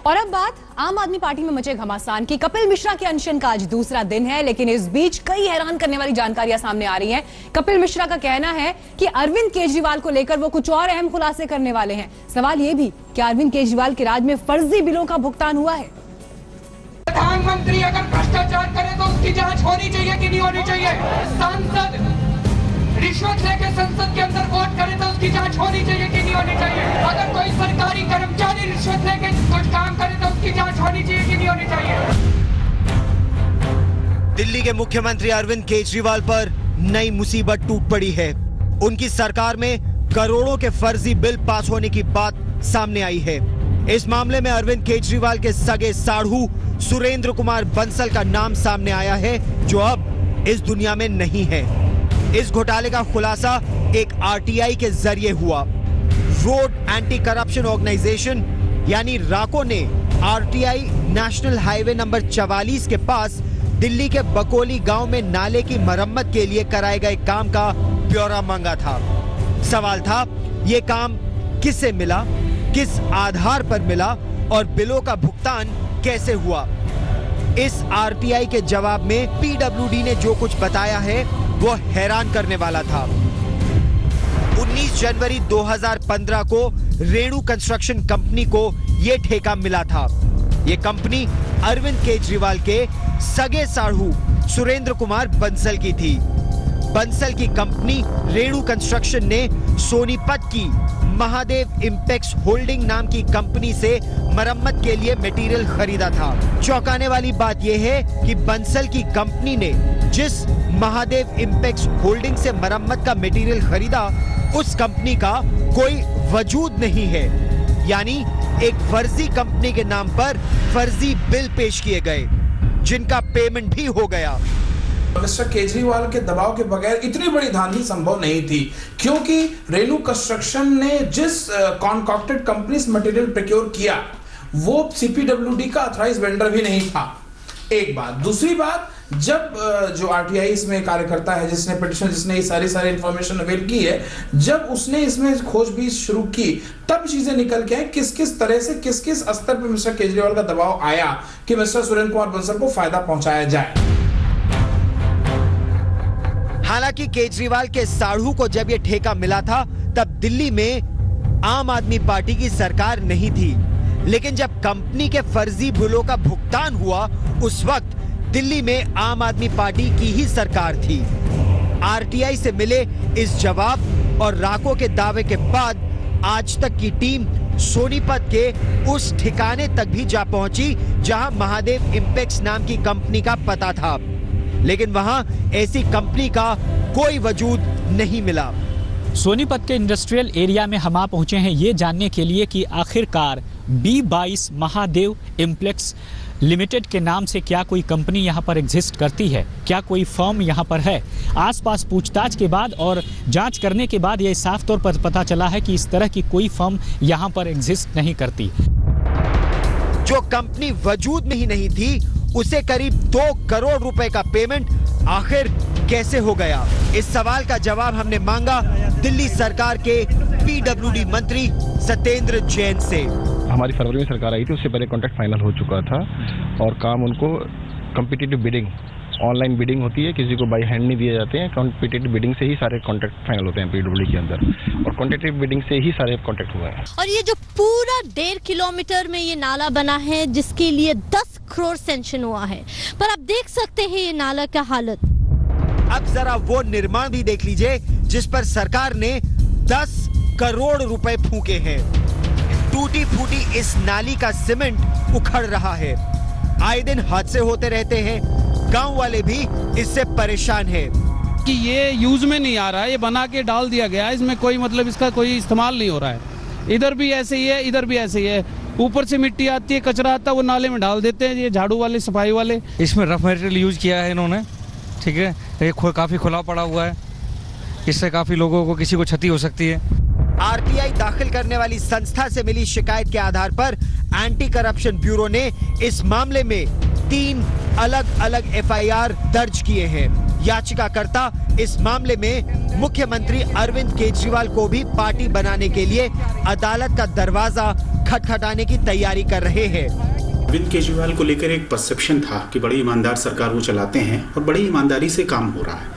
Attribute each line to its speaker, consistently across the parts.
Speaker 1: और अब बात आम आदमी पार्टी में मचे घमासान की। कपिल मिश्रा के अनशन का आज दूसरा दिन है, लेकिन इस बीच कई हैरान करने वाली जानकारियां सामने आ रही हैं। कपिल मिश्रा का कहना है कि अरविंद केजरीवाल को लेकर वो कुछ और अहम खुलासे करने वाले हैं। सवाल ये भी कि अरविंद केजरीवाल के राज में फर्जी बिलों का भुगतान हुआ है।
Speaker 2: प्रधानमंत्री अगर भ्रष्टाचार करे तो उसकी जांच होनी चाहिए कि नहीं होनी चाहिए। सांसद रिश्वत लेके संसद के अंदर वोट करे तो उसकी जांच होनी चाहिए कि नहीं होनी चाहिए। अगर कोई सरकारी कर्मचारी रिश्वत लेके कुछ काम करे तो उसकी जांच होनी चाहिए कि नहीं होनी चाहिए।
Speaker 3: दिल्ली के मुख्यमंत्री अरविंद केजरीवाल पर नई मुसीबत टूट पड़ी है। उनकी सरकार में करोड़ों के फर्जी बिल पास होने की बात सामने आई है। इस मामले में अरविंद केजरीवाल के सगे साढ़ू सुरेंद्र कुमार बंसल का नाम सामने आया है, जो अब इस दुनिया में नहीं है। इस घोटाले का खुलासा एक आरटीआई के जरिए हुआ। रोड एंटी करप्शन ऑर्गेनाइजेशन यानी राको ने आरटीआई नेशनल हाईवे नंबर 44 के पास दिल्ली के बकोली गांव में नाले की मरम्मत के लिए कराए गए काम का ब्यौरा मांगा था। सवाल था, यह काम किसे मिला, किस आधार पर मिला और बिलों का भुगतान कैसे हुआ। इस आरटीआई के जवाब में पीडब्ल्यूडी ने जो कुछ बताया है वो हैरान करने वाला था। 19 जनवरी 2015 को रेणु कंस्ट्रक्शन कंपनी को यह ठेका मिला था। यह कंपनी अरविंद केजरीवाल के सगे साढ़ू सुरेंद्र कुमार बंसल की थी। बंसल की कंपनी रेणु कंस्ट्रक्शन ने सोनीपत की महादेव इंपेक्स होल्डिंग नाम की कंपनी से मरम्मत के लिए मटेरियल खरीदा था। चौंकाने वाली बात यह है कि बंसल की कंपनी ने जिस महादेव इंपेक्स होल्डिंग से मरम्मत का मटेरियल खरीदा, उस कंपनी का कोई वजूद नहीं है। यानी एक फर्जी कंपनी के नाम पर फर्जी बिल पेश किए गए, जिनका पेमेंट भी हो गया।
Speaker 4: मिस्टर केजरीवाल के दबाव के बगैर इतनी बड़ी धांधली संभव नहीं थी, क्योंकि रेणु कंस्ट्रक्शन ने जिस कॉन्कॉक्टेड कंपनी से मटेरियल प्रोक्योर किया वो सीपीडब्ल्यूडी का ऑथराइज्ड वेंडर भी नहीं था। एक बात। दूसरी बात, जब जो आरटीआई इसमें कार्य करता है, जिसने पिटिशन, जिसने ये सारी इंफॉर्मेशन अवेल की है, जब उसने इसमें खोजबीन शुरू की तब चीजें निकल के हैं किस किस तरह से किस किस स्तर पर मिस्टर केजरीवाल का दबाव आया कि मिस्टर सुरेंद्र कुमार बंसल को फायदा पहुंचाया जाए।
Speaker 3: हालांकि केजरीवाल के साढ़ू को जब यह ठेका मिला था तब दिल्ली में आम आदमी पार्टी की सरकार नहीं थी, लेकिन जब कंपनी के फर्जी बिलों का भुगतान हुआ उस वक्त दिल्ली में आम आदमी पार्टी की ही सरकार थी। आरटीआई से मिले इस जवाब और राको के दावे के बाद आज तक की टीम सोनीपत के उस ठिकाने तक भी जा पहुंची जहां महादेव इंपेक्स नाम की कंपनी का पता था, लेकिन वहां ऐसी कंपनी का कोई वजूद नहीं मिला।
Speaker 5: सोनीपत के इंडस्ट्रियल एरिया में हम पहुंचे हैं ये जानने के लिए कि आखिरकार B22 महादेव इम्प्लेक्स लिमिटेड के नाम से क्या कोई कंपनी यहाँ पर एग्जिस्ट करती है, क्या कोई फर्म यहाँ पर है। आसपास पूछताछ के बाद और जांच करने के बाद यह साफ तौर पर पता चला है कि इस तरह की कोई फर्म यहाँ पर एग्जिस्ट नहीं करती।
Speaker 3: जो कंपनी वजूद में ही नहीं थी उसे करीब 2 करोड़ रुपए का पेमेंट आखिर कैसे हो गया, इस सवाल का जवाब हमने मांगा दिल्ली सरकार के पीडब्ल्यूडी मंत्री सत्येंद्र जैन से।
Speaker 6: हमारी फरवरी में सरकार आई थी, उससे पहले कॉन्ट्रैक्ट फाइनल हो चुका था और काम उनको कॉम्पिटिटिव बिडिंग, ऑनलाइन बिडिंग होती है, किसी को बाई हैंड नहीं दिए जाते हैं। कॉम्पिटिटिव बिडिंग से ही सारे कॉन्ट्रैक्ट फाइनल होते हैं पीडब्ल्यूडी के अंदर, और कॉम्पिटिटिव बिडिंग से ही सारे कॉन्ट्रैक्ट हुए हैं।
Speaker 7: और ये जो पूरा 1.5 किलोमीटर में ये नाला बना है, जिसके लिए 10 करोड़ सैंक्शन हुआ है, पर आप देख सकते हैं ये नाला का हालत।
Speaker 3: अब जरा वो निर्माण भी देख लीजिए जिस पर सरकार ने 10 करोड़ रुपए फूके हैं। टूटी फूटी इस नाली का सीमेंट उखड़ रहा है। आए दिन हादसे होते रहते हैं, गांव वाले भी इससे परेशान हैं
Speaker 8: कि ये यूज में नहीं आ रहा है, ये बना के डाल दिया गया है, इसमें कोई मतलब इसका कोई इस्तेमाल नहीं हो रहा है। इधर भी ऐसे ही है, इधर भी ऐसे ही है। ऊपर से मिट्टी आती है, कचरा आता है, वो नाले में डाल देते हैं ये झाड़ू वाले, सफाई वाले।
Speaker 9: इसमें रफ मटेरियल यूज किया है इन्होंने, ठीक है। ये काफी खुला पड़ा हुआ है, इससे काफी लोगों को, किसी को क्षति हो सकती है।
Speaker 3: आरटीआई दाखिल करने वाली संस्था से मिली शिकायत के आधार पर एंटी करप्शन ब्यूरो ने इस मामले में 3 अलग अलग एफआईआर दर्ज किए हैं। याचिकाकर्ता इस मामले में मुख्यमंत्री अरविंद केजरीवाल को भी पार्टी बनाने के लिए अदालत का दरवाजा खटखटाने की तैयारी कर रहे हैं।
Speaker 10: अरविंद केजरीवाल को लेकर एक परसेप्शन था कि बड़ी ईमानदार सरकार वो चलाते हैं और बड़ी ईमानदारी से काम हो रहा है।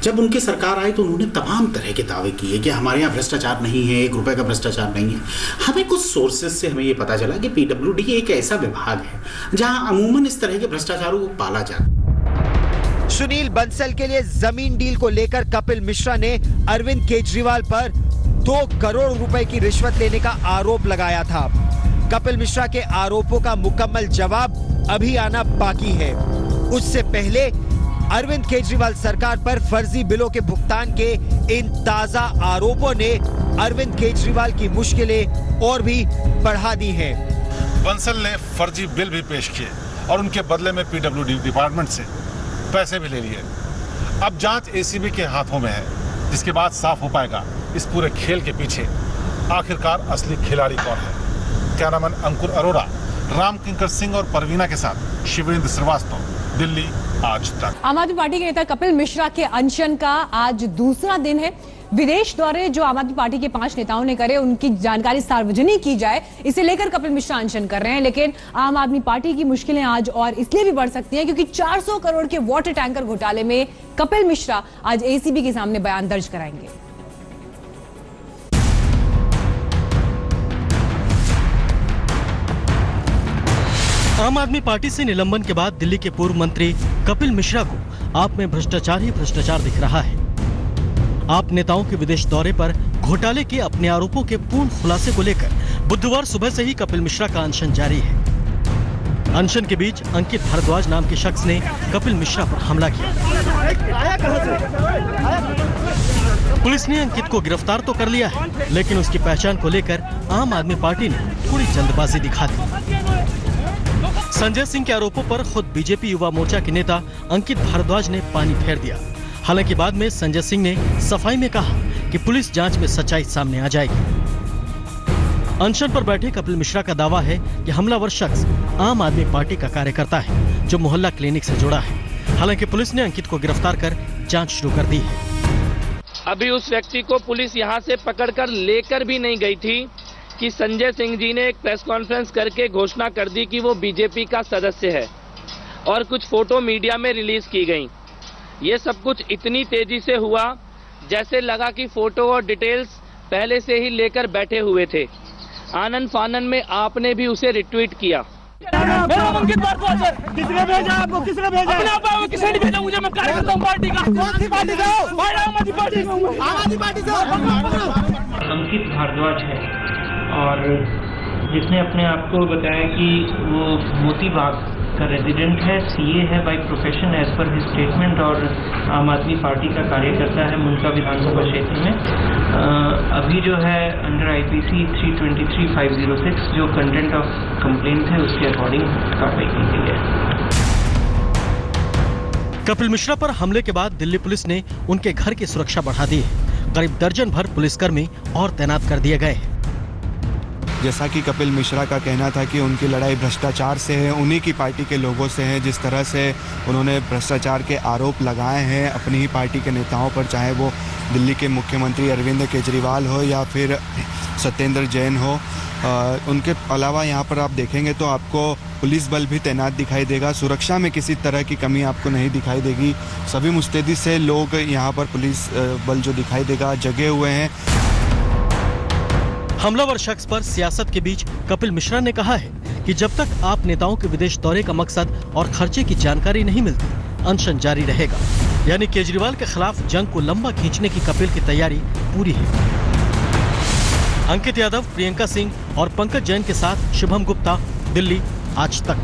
Speaker 10: जब उनकी सरकार आई तो उन्होंने तमाम तरह के दावे किए कि हमारे यहाँ भ्रष्टाचार नहीं है, 1 रुपए का भ्रष्टाचार नहीं है। हमें कुछ सोर्सेज से हमें ये पता चला कि PWD एक ऐसा विभाग है जहाँ अमूमन इस तरह के भ्रष्टाचारों को पाला जाता है।
Speaker 3: सुनील बंसल के लिए जमीन डील को लेकर कपिल मिश्रा ने अरविंद केजरीवाल पर 2 करोड़ रुपए की रिश्वत लेने का आरोप लगाया था। कपिल मिश्रा के आरोपों का मुकम्मल जवाब अभी आना बाकी है। उससे पहले अरविंद केजरीवाल सरकार पर फर्जी बिलों के भुगतान के इन ताजा आरोपों ने अरविंद केजरीवाल की मुश्किलें और भी बढ़ा दी हैं।
Speaker 11: बंसल ने फर्जी बिल भी पेश किए और उनके बदले में PWD डिपार्टमेंट से पैसे भी ले लिए। अब जांच ACB के हाथों में है, जिसके बाद साफ हो पाएगा इस पूरे खेल के पीछे आखिरकार असली खिलाड़ी कौन है। कैमरामैन अंकुर अरोड़ा, राम किंकर सिंह और परवीना के साथ शिवेंद्र श्रीवास्तव, दिल्ली आज तक।
Speaker 1: आम आदमी पार्टी के नेता कपिल मिश्रा के अनशन का आज दूसरा दिन है। विदेश दौरे जो आम आदमी पार्टी के 5 नेताओं ने करे, उनकी जानकारी सार्वजनिक की जाए, इसे लेकर कपिल मिश्रा अनशन कर रहे हैं। लेकिन आम आदमी पार्टी की मुश्किलें आज और इसलिए भी बढ़ सकती हैं क्योंकि 400 करोड़ के वाटर टैंकर घोटाले में कपिल मिश्रा आज ACB के सामने बयान दर्ज कराएंगे।
Speaker 12: आम आदमी पार्टी से निलंबन के बाद दिल्ली के पूर्व मंत्री कपिल मिश्रा को आप में भ्रष्टाचार ही भ्रष्टाचार दिख रहा है। आप नेताओं के विदेश दौरे पर घोटाले के अपने आरोपों के पूर्ण खुलासे को लेकर बुधवार सुबह से ही कपिल मिश्रा का अनशन जारी है। अनशन के बीच अंकित भारद्वाज नाम के शख्स ने कपिल मिश्रा पर हमला किया। पुलिस ने अंकित को गिरफ्तार तो कर लिया है, लेकिन उसकी पहचान को लेकर आम आदमी पार्टी ने थोड़ी जल्दबाजी दिखा दी। संजय सिंह के आरोपों पर खुद बीजेपी युवा मोर्चा के नेता अंकित भारद्वाज ने पानी फेर दिया। हालांकि बाद में संजय सिंह ने सफाई में कहा कि पुलिस जांच में सच्चाई सामने आ जाएगी। अनशन पर बैठे कपिल मिश्रा का दावा है कि हमलावर शख्स आम आदमी पार्टी का कार्यकर्ता है जो मोहल्ला क्लिनिक से जुड़ा है। हालांकि पुलिस ने अंकित को गिरफ्तार कर जांच शुरू कर दी है।
Speaker 13: अभी उस व्यक्ति को पुलिस यहां से पकड़कर लेकर भी नहीं गई थी कि संजय सिंह जी ने एक प्रेस कॉन्फ्रेंस करके घोषणा कर दी कि वो बीजेपी का सदस्य है और कुछ फोटो मीडिया में रिलीज की गई। ये सब कुछ इतनी तेजी से हुआ जैसे लगा कि फोटो और डिटेल्स पहले से ही लेकर बैठे हुए थे। आनंद फानन में आपने भी उसे रिट्वीट किया।
Speaker 14: किसने भेजा आपको? किसने भेजा? किसने नहीं भेजा मुझे, मैं कार्यकर्ता हूं पार्टी का। कौन सी पार्टी से हो? आम आदमी पार्टी से। आम आदमी पार्टी से।
Speaker 15: अंकित भारद्वाज है और जिसने अपने आप को बताया कि वो मोती बाग का रेजिडेंट है, CA है by profession as per his statement और आम आदमी पार्टी का कार्यकर्ता है मुनका विधानसभा क्षेत्र में। अभी जो है अंडर IPC 323/506 जो कंटेंट ऑफ कंप्लेंट है उसके अकॉर्डिंग कार्रवाई की गई है।
Speaker 12: कपिल मिश्रा पर हमले के बाद दिल्ली पुलिस ने उनके घर की सुरक्षा बढ़ा दी है। करीब दर्जन भर पुलिसकर्मी और तैनात कर दिए गए हैं।
Speaker 16: जैसा कि कपिल मिश्रा का कहना था कि उनकी लड़ाई भ्रष्टाचार से है, उन्हीं की पार्टी के लोगों से है। जिस तरह से उन्होंने भ्रष्टाचार के आरोप लगाए हैं अपनी ही पार्टी के नेताओं पर, चाहे वो दिल्ली के मुख्यमंत्री अरविंद केजरीवाल हो या फिर सत्येंद्र जैन हो। उनके अलावा यहाँ पर आप देखेंगे तो आपको पुलिस बल भी तैनात दिखाई देगा। सुरक्षा में किसी तरह की कमी आपको नहीं दिखाई देगी। सभी मुस्तैदी से लोग यहाँ पर पुलिस बल जो दिखाई देगा जगे हुए हैं।
Speaker 12: हमलावर शख्स पर सियासत के बीच कपिल मिश्रा ने कहा है कि जब तक आप नेताओं के विदेश दौरे का मकसद और खर्चे की जानकारी नहीं मिलती, अनशन जारी रहेगा। यानी केजरीवाल के खिलाफ जंग को लंबा खींचने की कपिल की तैयारी पूरी है। अंकित यादव, प्रियंका सिंह और पंकज जैन के साथ शुभम गुप्ता, दिल्ली आज तक।